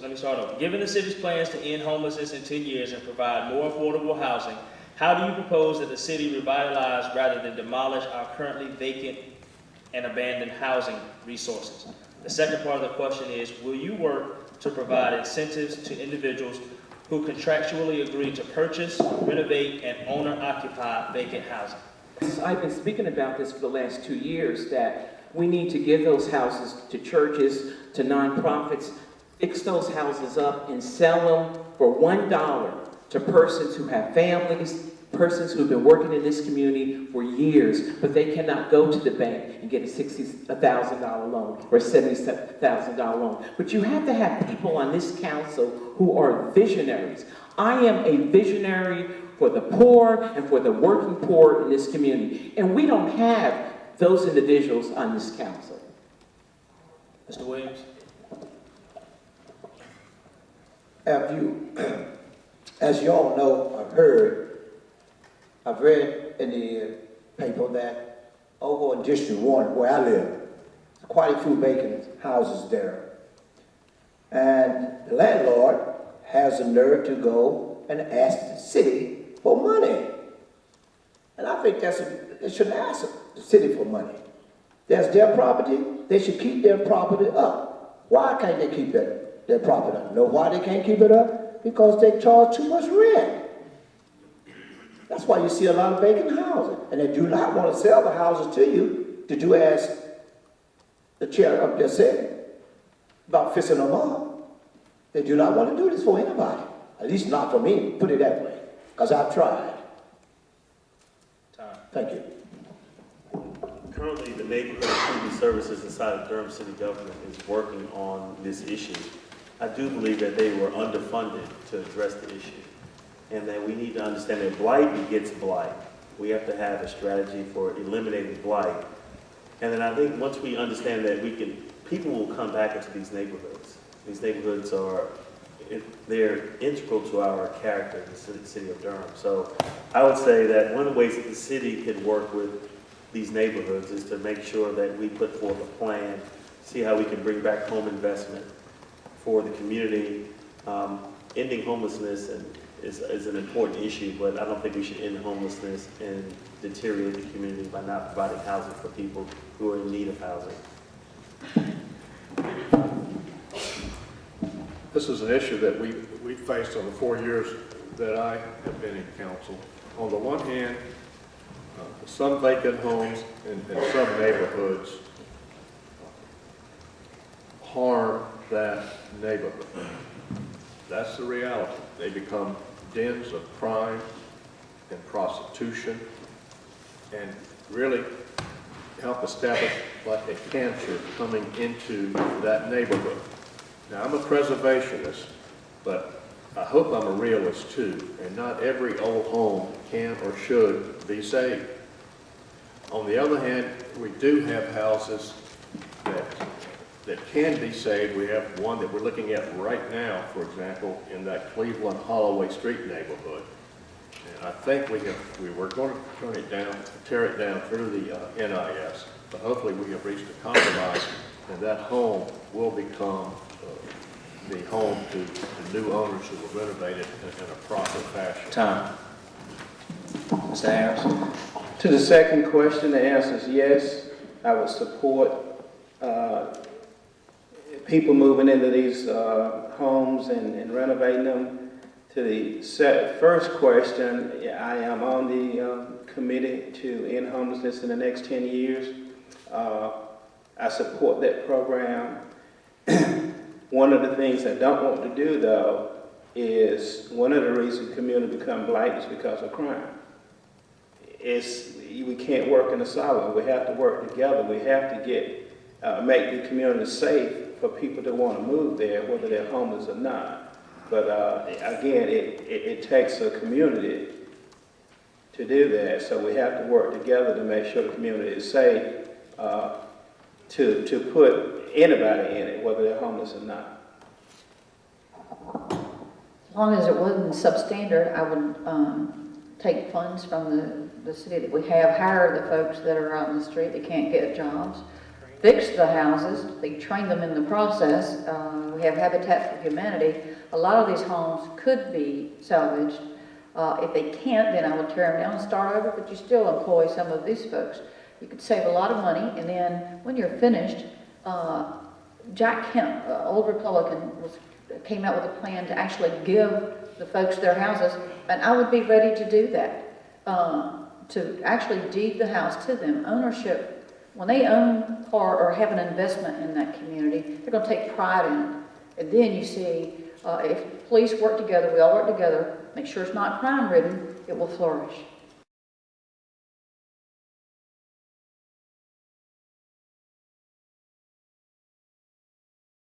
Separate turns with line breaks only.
Let me start over. Given the city's plans to end homelessness in 10 years and provide more affordable housing, how do you propose that the city revitalize rather than demolish our currently vacant and abandoned housing resources? The second part of the question is, will you work to provide incentives to individuals who contractually agree to purchase, renovate, and owner-occupy vacant housing?
I've been speaking about this for the last 2 years, that we need to give those houses to churches, to nonprofits, fix those houses up and sell them for $1 to persons who have families, persons who've been working in this community for years, but they cannot go to the bank and get a $60,000 loan or a $70,000 loan. But you have to have people on this council who are visionaries. I am a visionary for the poor and for the working poor in this community, and we don't have those individuals on this council.
Mr. Williams?
As you all know, I've read in the paper that over in District 1, where I live, quite a few vacant houses there. And the landlord has the nerve to go and ask the city for money. And I think they shouldn't ask the city for money. That's their property. They should keep their property up. Why can't they keep their property up? Know why they can't keep it up? Because they charge too much rent. That's why you see a lot of vacant housing. And they do not want to sell the houses to you to do as the chair up there said about fixing them up. They do not want to do this for anybody. At least not for me, put it that way. Because I've tried. Thank you.
Currently, the Neighborhood Community Services inside of Durham City Government is working on this issue. I do believe that they were underfunded to address the issue, and that we need to understand that blight begets blight. We have to have a strategy for eliminating blight. And then I think once we understand that people will come back into these neighborhoods. These neighborhoods they're integral to our character in the city of Durham. So I would say that one of the ways that the city can work with these neighborhoods is to make sure that we put forth a plan, see how we can bring back home investment for the community. Ending homelessness is an important issue, but I don't think we should end homelessness and deteriorate the community by not providing housing for people who are in need of housing.
This is an issue that we faced on the 4 years that I have been in council. On the one hand, some vacant homes in some neighborhoods harm that neighborhood. That's the reality. They become dens of crime and prostitution and really help establish like a cancer coming into that neighborhood. Now, I'm a preservationist, but I hope I'm a realist too, and not every old home can or should be saved. On the other hand, we do have houses that can be saved. We have one that we're looking at right now, for example, in that Cleveland Holloway Street neighborhood. And I think we were going to tear it down through the NIS, but hopefully we have reached a compromise, and that home will become the home to the new owners who will renovate it in a proper fashion.
Time. Mr. Harris?
To the second question, the answer is yes. I would support people moving into these homes and renovating them. To the first question, I am on the committee to end homelessness in the next 10 years. I support that program. One of the things I don't want to do, though, is one of the reasons the community become blight is because of crime. We can't work in a silo. We have to work together. We have to make the community safe for people that want to move there, whether they're homeless or not. But again, it takes a community to do that. So we have to work together to make sure the community is safe to put anybody in it, whether they're homeless or not.
As long as it wasn't substandard, I would take funds from the city that we have, hire the folks that are out on the street that can't get jobs, fix the houses, they train them in the process. We have Habitat for Humanity. A lot of these homes could be salvaged. If they can't, then I would tear them down and start over, but you still employ some of these folks. You could save a lot of money, and then when you're finished, Jack Kemp, old Republican, came out with a plan to actually give the folks their houses, and I would be ready to do that, to actually deed the house to them. Ownership, when they own or have an investment in that community, they're going to take pride in it. And then you see, if police work together, we all work together, make sure it's not crime-ridden, it will flourish.